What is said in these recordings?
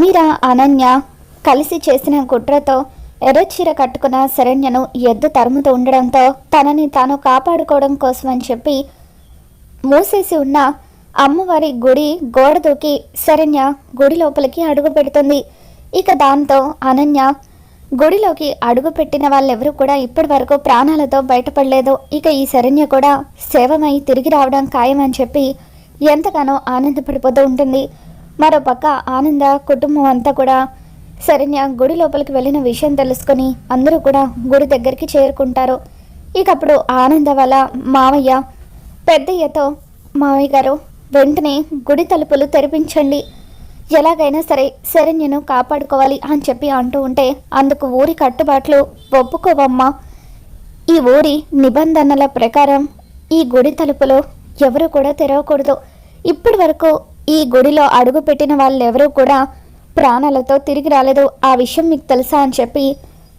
మీరా అనన్య కలిసి చేసిన కుట్రతో ఎర్రచీర కట్టుకున్న శరణ్యను ఎద్దు తరుముతూ ఉండడంతో తనని తాను కాపాడుకోవడం కోసమని చెప్పి మూసేసి ఉన్న అమ్మవారి గుడి గోడ దూకి శరణ్య గుడి లోపలికి అడుగు పెడుతుంది. ఇక దాంతో అనన్య గుడిలోకి అడుగు పెట్టిన వాళ్ళెవరూ కూడా ఇప్పటి వరకు ప్రాణాలతో బయటపడలేదు. ఇక ఈ శరణ్య కూడా శవమై తిరిగి రావడం ఖాయమని చెప్పి ఎంతగానో ఆనందపడిపోతూ ఉంటుంది. మరోపక్క ఆనంద కుటుంబం అంతా కూడా శరణ్య గుడి లోపలికి వెళ్ళిన విషయం తెలుసుకొని అందరూ కూడా గుడి దగ్గరికి చేరుకుంటారు. ఇకప్పుడు ఆనంద వాళ్ళ మావయ్య పెద్దయ్యతో, మావయ్య గారు వెంటనే గుడి తలుపులు తెరిపించండి, ఎలాగైనా సరే శరణ్యను కాపాడుకోవాలి అని చెప్పి అంటూ ఉంటే, అందుకు ఊరి కట్టుబాట్లు ఒప్పుకోవమ్మా, ఈ ఊరి నిబంధనల ప్రకారం ఈ గుడి తలుపులు ఎవరు కూడా తెరవకూడదు, ఇప్పటి వరకు ఈ గుడిలో అడుగు పెట్టిన వాళ్ళెవరూ కూడా ప్రాణాలతో తిరిగి రాలేదు, ఆ విషయం మీకు తెలుసా అని చెప్పి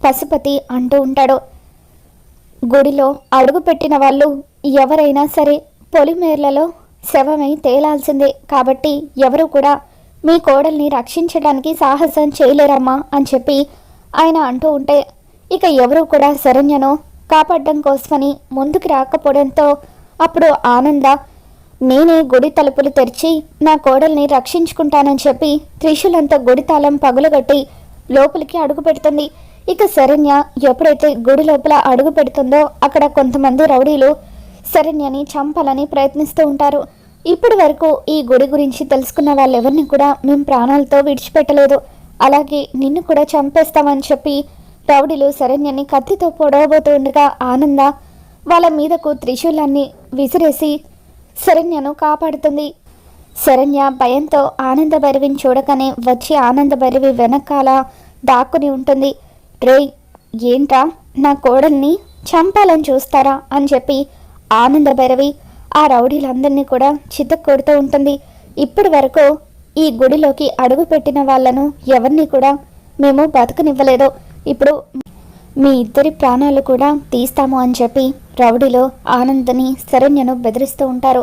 పశుపతి అంటూ ఉంటాడు. గుడిలో అడుగు పెట్టిన వాళ్ళు ఎవరైనా సరే పొలిమేర్లలో శవమై తేలాల్సిందే, కాబట్టి ఎవరు కూడా మీ కోడల్ని రక్షించడానికి సాహసం చేయలేరమ్మా అని చెప్పి ఆయన అంటూ ఉంటే, ఇక ఎవరు కూడా శరణ్యను కాపాడడం కోసమని ముందుకు రాకపోవడంతో అప్పుడు ఆనంద నేనే గుడి తలుపులు తెరిచి నా కోడల్ని రక్షించుకుంటానని చెప్పి త్రిశూలంతో గుడి తాళం పగులగొట్టి లోపలికి అడుగు పెడుతుంది. ఇక శరణ్య ఎప్పుడైతే గుడి లోపల అడుగు పెడుతుందో అక్కడ కొంతమంది రౌడీలు శరణ్యని చంపాలని ప్రయత్నిస్తూ ఉంటారు. ఇప్పటి వరకు ఈ గుడి గురించి తెలుసుకున్న వాళ్ళెవరిని కూడా మేము ప్రాణాలతో విడిచిపెట్టలేదు, అలాగే నిన్ను కూడా చంపేస్తామని చెప్పి రౌడీలు శరణ్యని కత్తితో పొడవబోతూ ఉండగా ఆనంద వాళ్ళ మీదకు త్రిశూలాన్ని విసిరేసి శరణ్యను కాపాడుతుంది. శరణ్య భయంతో ఆనందభైరవిని చూడగానే వచ్చి ఆనందభైరవి వెనకాల దాక్కుని ఉంటుంది. రే ఏంట్రా నా కోడల్ని చంపాలని చూస్తారా అని చెప్పి ఆనందభైరవి ఆ రౌడీలందరినీ కూడా చితక్కొడుతూ ఉంటుంది. ఇప్పటి వరకు ఈ గుడిలోకి అడుగు పెట్టిన వాళ్ళను ఎవరిని కూడా మేము బతకనివ్వలేదు, ఇప్పుడు మీ ఇద్దరి ప్రాణాలు కూడా తీస్తాము అని చెప్పి రౌడీలో ఆనందని శరణ్యను బెదిరిస్తూ ఉంటారు.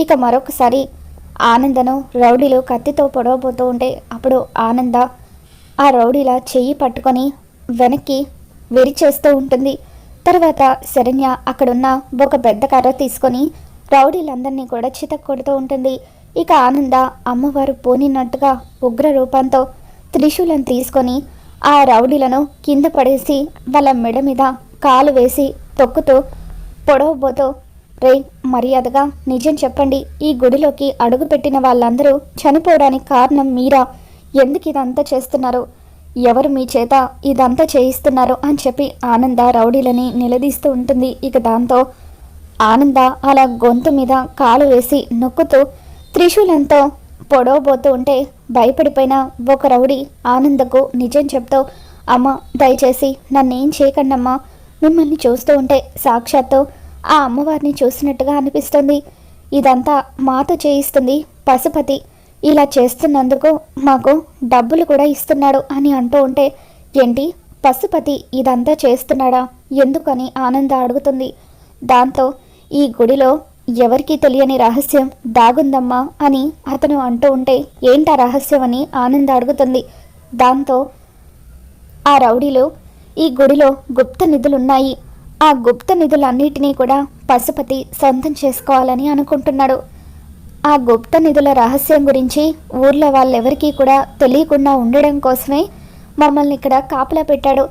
ఇక మరొకసారి ఆనందను రౌడీలు కత్తితో పొడవబోతూ ఉంటే అప్పుడు ఆనంద ఆ రౌడీల చెయ్యి పట్టుకొని వెనక్కి విరిచేస్తూ ఉంటుంది. తర్వాత శరణ్య అక్కడున్న ఒక పెద్ద కర్ర తీసుకొని రౌడీలందరినీ కూడా చితక్కొడుతూ ఉంటుంది. ఇక ఆనంద అమ్మవారు పోనినట్టుగా ఉగ్ర రూపంతో త్రిశూలం తీసుకొని ఆ రౌడీలను కింద పడేసి వాళ్ళ మెడ మీద కాలు వేసి తొక్కుతూ పొడవబోతూ, రే మర్యాదగా నిజం చెప్పండి, ఈ గుడిలోకి అడుగుపెట్టిన వాళ్ళందరూ చనిపోవడానికి కారణం మీరా, ఎందుకు ఇదంతా చేస్తున్నారు, ఎవరు మీ చేత ఇదంతా చేయిస్తున్నారు అని చెప్పి ఆనంద రౌడీలని నిలదీస్తూ ఉంటుంది. ఇక దాంతో ఆనంద అలా గొంతు మీద కాలు వేసి నొక్కుతూ త్రిశూలంతో పొడవబోతూ ఉంటే భయపడిపోయిన ఒక రౌడీ ఆనందకు నిజం చెప్తూ, అమ్మ దయచేసి నన్నేం చేయకండమ్మా, మిమ్మల్ని చూస్తూ ఉంటే సాక్షాత్తు ఆ అమ్మవారిని చూసినట్టుగా అనిపిస్తుంది, ఇదంతా మాతో చేయిస్తుంది పశుపతి, ఇలా చేస్తున్నందుకు మాకు డబ్బులు కూడా ఇస్తున్నాడు అని అంటూ ఉంటే, ఏంటి పశుపతి ఇదంతా చేస్తున్నాడా, ఎందుకని ఆనంద అడుగుతుంది. దాంతో ఈ గుడిలో ఎవరికీ తెలియని రహస్యం దాగుందమ్మా అని అతను అంటూ ఉంటే, ఏంటా రహస్యం అని ఆనంద అడుగుతుంది. దాంతో ఆ రౌడీలు ఈ గుడిలో గుప్త నిధులున్నాయి, ఆ గుప్త నిధులన్నిటినీ కూడా పశుపతి సొంతం చేసుకోవాలని అనుకుంటున్నాడు, ఆ గుప్త నిధుల రహస్యం గురించి ఊర్లో వాళ్ళెవరికీ కూడా తెలియకుండా ఉండడం కోసమే మమ్మల్ని ఇక్కడ కాపలా పెట్టాడు,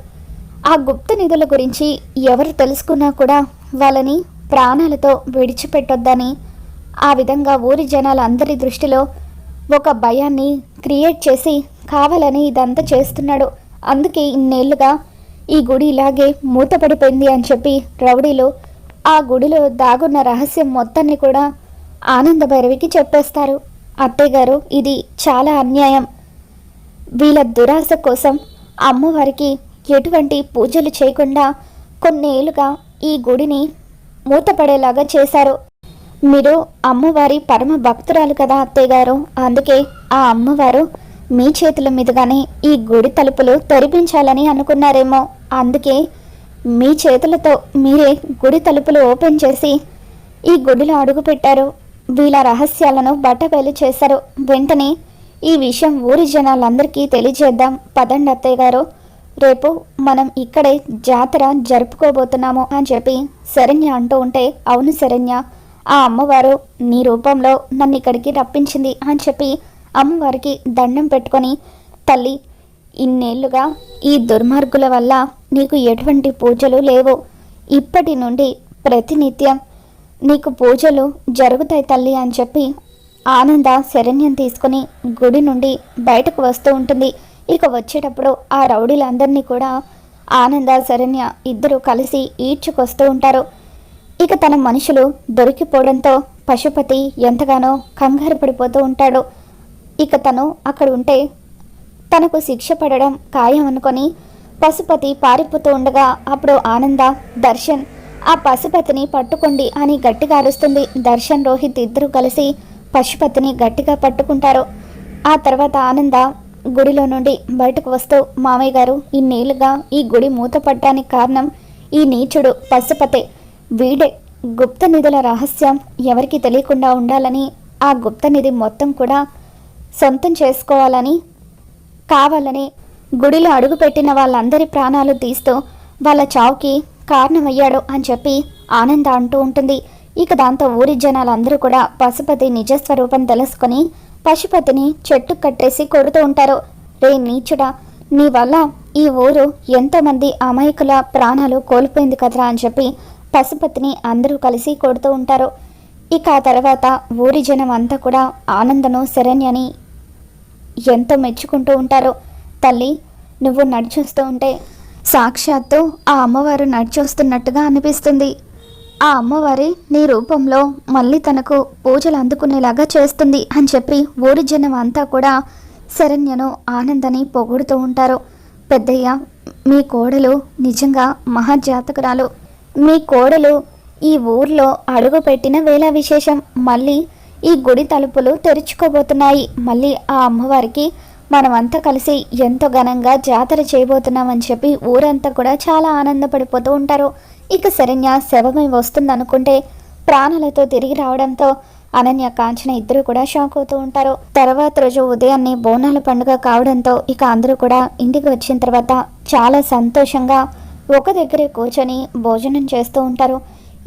ఆ గుప్త నిధుల గురించి ఎవరు తెలుసుకున్నా కూడా వాళ్ళని ప్రాణాలతో విడిచిపెట్టొద్దని ఆ విధంగా ఊరి జనాలందరి దృష్టిలో ఒక భయాన్ని క్రియేట్ చేసి కావాలని ఇదంతా చేస్తున్నాడు, అందుకే ఇన్నేళ్లుగా ఈ గుడి ఇలాగే మూతపడిపోయింది అని చెప్పి రౌడీలు ఆ గుడిలో దాగున్న రహస్యం మొత్తాన్ని కూడా ఆనందభైరవికి చెప్పేస్తారు. అత్తయ్య గారు ఇది చాలా అన్యాయం, వీళ్ళ దురాశ కోసం అమ్మవారికి ఎటువంటి పూజలు చేయకుండా కొన్నేళ్లుగా ఈ గుడిని మూతపడేలాగా చేశారు, మీరు అమ్మవారి పరమ భక్తురాలు కదా అత్తయ్య గారు, అందుకే ఆ అమ్మవారు మీ చేతుల మీదుగానే ఈ గుడి తలుపులు తెరిపించాలని అనుకున్నారేమో, అందుకే మీ చేతులతో మీరే గుడి తలుపులు ఓపెన్ చేసి ఈ గుడిలో అడుగుపెట్టారు, వీళ్ళ రహస్యాలను బట్టబయలు చేశారు, వెంటనే ఈ విషయం ఊరి జనాలందరికీ తెలియజేద్దాం పదండి అత్తయ్య గారు, రేపు మనం ఇక్కడే జాతర జరుపుకోబోతున్నాము అని చెప్పి శరణ్య అంటూ ఉంటే, అవును శరణ్య, ఆ అమ్మవారు నీ రూపంలో నన్ను ఇక్కడికి రప్పించింది అని చెప్పి అమ్మవారికి దండం పెట్టుకొని, తల్లి ఇన్నేళ్లుగా ఈ దుర్మార్గుల వల్ల నీకు ఎటువంటి పూజలు లేవు, ఇప్పటి నుండి ప్రతినిత్యం నీకు పూజలు జరుగుతాయి తల్లి అని చెప్పి ఆనంద శరణ్యం తీసుకుని గుడి నుండి బయటకు వస్తూ ఉంటుంది. ఇక వచ్చేటప్పుడు ఆ రౌడీలందరినీ కూడా ఆనంద శరణ్య ఇద్దరు కలిసి ఈడ్చుకొస్తూ ఉంటారు. ఇక తన మనుషులు దొరికిపోవడంతో పశుపతి ఎంతగానో కంగారు పడిపోతూ ఉంటాడు. ఇక తను అక్కడ ఉంటే తనకు శిక్ష పడడం ఖాయం అనుకొని పశుపతి పారిపోతూ ఉండగా అప్పుడు ఆనంద దర్శన్ ఆ పశుపతిని పట్టుకోండి అని గట్టిగా అరుస్తుంది. దర్శన్ రోహిత్ ఇద్దరు కలిసి పశుపతిని గట్టిగా పట్టుకుంటారు. ఆ తర్వాత ఆనంద గుడిలో నుండి బయటకు వస్తూ, మామయ్య గారు, ఇన్నేళ్ళుగా ఈ గుడి మూతపడ్డానికి కారణం ఈ నీచుడు పశుపతే, వీడే గుప్త నిధుల రహస్యం ఎవరికి తెలియకుండా ఉండాలని, ఆ గుప్త నిధి మొత్తం కూడా సొంతం చేసుకోవాలని కావాలని గుడిలో అడుగుపెట్టిన వాళ్ళందరి ప్రాణాలు తీస్తూ వాళ్ళ చావుకి కారణమయ్యాడు అని చెప్పి ఆనంద అంటూ ఉంటుంది. ఇక దాంతో ఊరి జనాలందరూ కూడా పశుపతి నిజస్వరూపం తెలుసుకొని పశుపతిని చెట్టు కట్టేసి కొడుతూ ఉంటారు. రే నీచుడా, నీ వల్ల ఈ ఊరు ఎంతోమంది అమాయకుల ప్రాణాలు కోల్పోయింది కదరా అని చెప్పి పశుపతిని అందరూ కలిసి కొడుతూ ఉంటారు. ఇక ఆ తర్వాత ఊరి జనం అంతా కూడా ఆనందను శరణ్యని ఎంతో మెచ్చుకుంటూ ఉంటారు. తల్లి, నువ్వు నడిచొస్తూ ఉంటే సాక్షాత్తు ఆ అమ్మవారు నడిచొస్తున్నట్టుగా అనిపిస్తుంది. ఆ అమ్మవారి నీ రూపంలో మళ్ళీ తనకు పూజలు అందుకునేలాగా చేస్తుంది అని చెప్పి ఊరి జనం అంతా కూడా శరణ్యను ఆనందని పొగుడుతూ ఉంటారు. పెద్దయ్య, మీ కోడలు నిజంగా మహాజాతకురాలు. మీ కోడలు ఈ ఊర్లో అడుగు పెట్టిన వేళ విశేషం. మళ్ళీ ఈ గుడి తలుపులు తెరుచుకోబోతున్నాయి. మళ్ళీ ఆ అమ్మవారికి మనమంతా కలిసి ఎంతో ఘనంగా జాతర చేయబోతున్నామని చెప్పి ఊరంతా కూడా చాలా ఆనందపడిపోతూ ఉంటారు. ఇక శరణ్య శవమై వస్తుందనుకుంటే ప్రాణాలతో తిరిగి రావడంతో అనన్య, కాంచన ఇద్దరు కూడా షాక్ అవుతూ ఉంటారు. తర్వాత రోజు ఉదయాన్నే బోనాల పండుగ కావడంతో ఇక అందరూ కూడా ఇంటికి వచ్చిన తర్వాత చాలా సంతోషంగా ఒక దగ్గరే కూర్చొని భోజనం చేస్తూ ఉంటారు.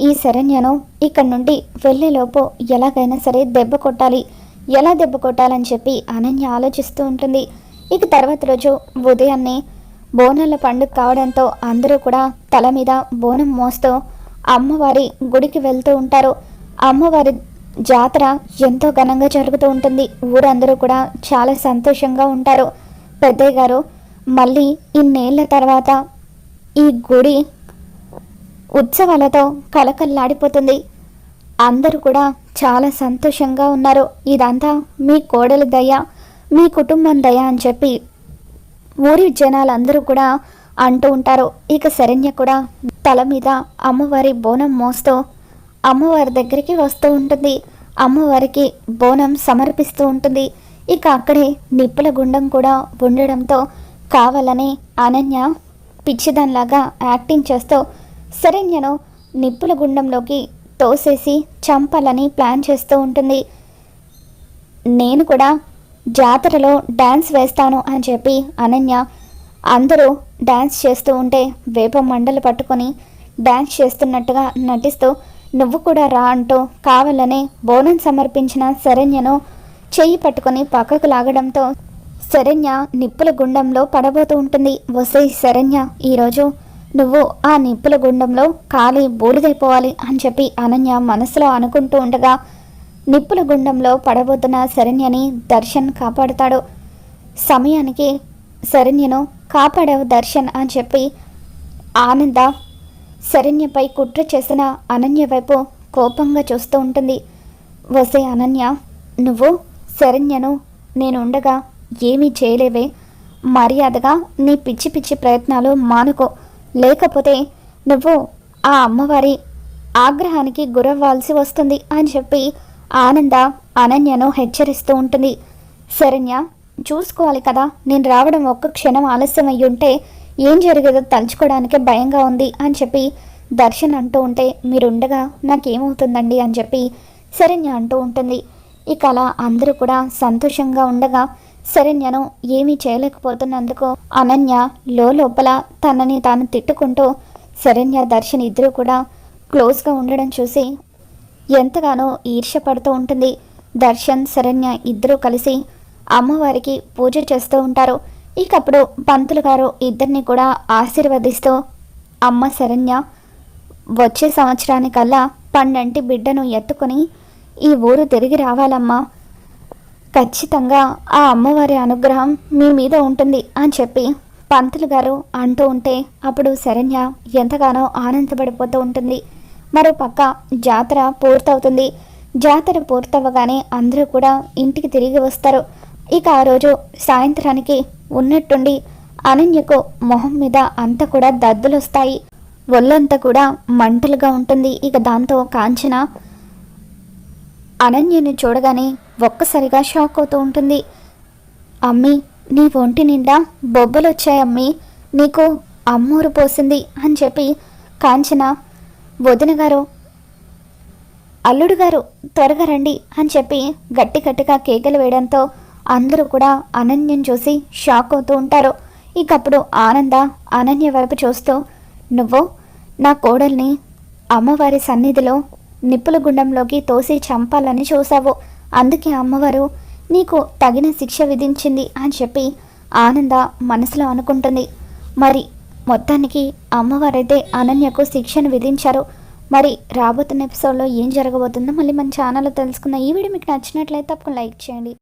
ఈ శరణ్యను ఇక్కడి నుండి వెళ్ళేలోపు ఎలాగైనా సరే ఎలా దెబ్బ కొట్టాలని చెప్పి అనన్య ఆలోచిస్తూ ఉంటుంది. ఇక తర్వాత రోజు ఉదయాన్నే బోనాల పండుగ కావడంతో అందరూ కూడా తల మీద బోనం మోస్తూ అమ్మవారి గుడికి వెళ్తూ ఉంటారు. అమ్మవారి జాతర ఎంతో ఘనంగా జరుగుతూ ఉంటుంది. ఊరందరూ కూడా చాలా సంతోషంగా ఉంటారు. పెద్దయ్య గారు, మళ్ళీ ఇన్నేళ్ల తర్వాత ఈ గుడి ఉత్సవాలతో కలకల్లాడిపోతుంది. అందరూ కూడా చాలా సంతోషంగా ఉన్నారు. ఇదంతా మీ కోడలి దయ, మీ కుటుంబం దయ అని చెప్పి ఊరి జనాలందరూ కూడా అంటూ ఉంటారు. ఇక శరణ్య కూడా తల మీద అమ్మవారి బోనం మోస్తూ అమ్మవారి దగ్గరికి వస్తూ ఉంటుంది. అమ్మవారికి బోనం సమర్పిస్తూ ఉంటుంది. ఇక అక్కడే నిప్పుల గుండం కూడా ఉండడంతో కావాలని అనన్య పిచ్చిదానిలాగా యాక్టింగ్ చేస్తూ శరణ్యను నిప్పుల గుండంలోకి తోసేసి చంపాలని ప్లాన్ చేస్తూ ఉంటుంది. నేను కూడా జాతరలో డ్యాన్స్ వేస్తాను అని చెప్పి అనన్య అందరూ డ్యాన్స్ చేస్తూ ఉంటే వేప మండలు పట్టుకొని డ్యాన్స్ చేస్తున్నట్టుగా నటిస్తూ నువ్వు కూడా రా అంటూ కావాలనే బోనం సమర్పించిన శరణ్యను చెయ్యి పట్టుకొని పక్కకు లాగడంతో శరణ్య నిప్పుల గుండంలో పడబోతూ ఉంటుంది. వసే శరణ్య, ఈరోజు నువ్వు ఆ నిప్పుల గుండంలో కాలి బూడిదైపోవాలి అని చెప్పి అనన్య మనసులో అనుకుంటూ ఉండగా నిప్పుల గుండంలో పడబోతున్న శరణ్యని దర్శన్ కాపాడుతాడు. సమయానికి శరణ్యను కాపాడావు దర్శన్ అని చెప్పి ఆనంద శరణ్యపై కుట్ర చేసిన అనన్య వైపు కోపంగా చూస్తూ ఉంటుంది. వసే అనన్య, నువ్వు శరణ్యను నేనుండగా ఏమీ చేయలేవే, మర్యాదగా నీ పిచ్చి పిచ్చి ప్రయత్నాలు మానుకో, లేకపోతే నువ్వు ఆ అమ్మవారి ఆగ్రహానికి గురవ్వాల్సి వస్తుంది అని చెప్పి ఆనంద అనన్యను హెచ్చరిస్తూ ఉంటుంది. శరణ్య, చూసుకోవాలి కదా, నేను రావడం ఒక్క క్షణం ఆలస్యం అయ్యుంటే ఏం జరిగేదో తలుచుకోవడానికే భయంగా ఉంది అని చెప్పి దర్శన్ అంటూ ఉంటే మీరుండగా నాకేమవుతుందండి అని చెప్పి శరణ్య అంటూ ఉంటుంది. ఇక అలా అందరూ కూడా సంతోషంగా ఉండగా శరణ్యను ఏమీ చేయలేకపోతున్నందుకు అనన్య లోపల తనని తాను తిట్టుకుంటూ శరణ్య దర్శన్ ఇద్దరూ కూడా క్లోజ్గా ఉండడం చూసి ఎంతగానో ఈర్ష్యపడుతూ ఉంటుంది. దర్శన్ శరణ్య ఇద్దరూ కలిసి అమ్మవారికి పూజ చేస్తూ ఉంటారు. ఇకప్పుడు పంతులు గారు ఇద్దరిని కూడా ఆశీర్వదిస్తూ, అమ్మ శరణ్య, వచ్చే సంవత్సరానికల్లా పండంటి బిడ్డను ఎత్తుకొని ఈ ఊరు తిరిగి రావాలమ్మా, ఖచ్చితంగా ఆ అమ్మవారి అనుగ్రహం మీ మీద ఉంటుంది అని చెప్పి పంతులు గారు అంటూ ఉంటే అప్పుడు శరణ్య ఎంతగానో ఆనందపడిపోతూ ఉంటుంది. మరో పక్క జాతర పూర్తవుతుంది. జాతర పూర్తవగానే అందరూ కూడా ఇంటికి తిరిగి వస్తారు. ఇక ఆ రోజు సాయంత్రానికి ఉన్నట్టుండి అనన్యకు మొహం మీద అంతా కూడా దద్దులు వస్తాయి. ఒళ్ళంతా కూడా మంటలుగా ఉంటుంది. ఇక దాంతో కాంచన అనన్యని చూడగానే ఒక్కసారిగా షాక్ అవుతూ ఉంటుంది. అమ్మీ, నీ ఒంటి నిండా బొబ్బలు వచ్చాయమ్మీ, నీకు అమ్మూరు పోసింది అని చెప్పి కాంచన, వదిన గారు, అల్లుడు గారు త్వరగా రండి అని చెప్పి గట్టిగా కేకలు వేయడంతో అందరూ కూడా అనన్యని చూసి షాక్ అవుతూ ఉంటారు. ఇకప్పుడు ఆనంద అనన్య వైపు చూస్తూ, నువ్వు నా కోడల్ని అమ్మవారి సన్నిధిలో నిప్పుల గుండంలోకి తోసి చంపాలని చూసావు, అందుకే అమ్మవారు నీకు తగిన శిక్ష విధించింది అని చెప్పి ఆనంద మనసులో అనుకుంటుంది. మరి మొత్తానికి అమ్మవారైతే అనన్యకు శిక్షను విధించారు. మరి రాబోతున్న ఎపిసోడ్లో ఏం జరగబోతుందో మళ్ళీ మన ఛానల్లో తెలుసుకుందాం. ఈ వీడియో మీకు నచ్చినట్లయితే తప్పకుండా లైక్ చేయండి.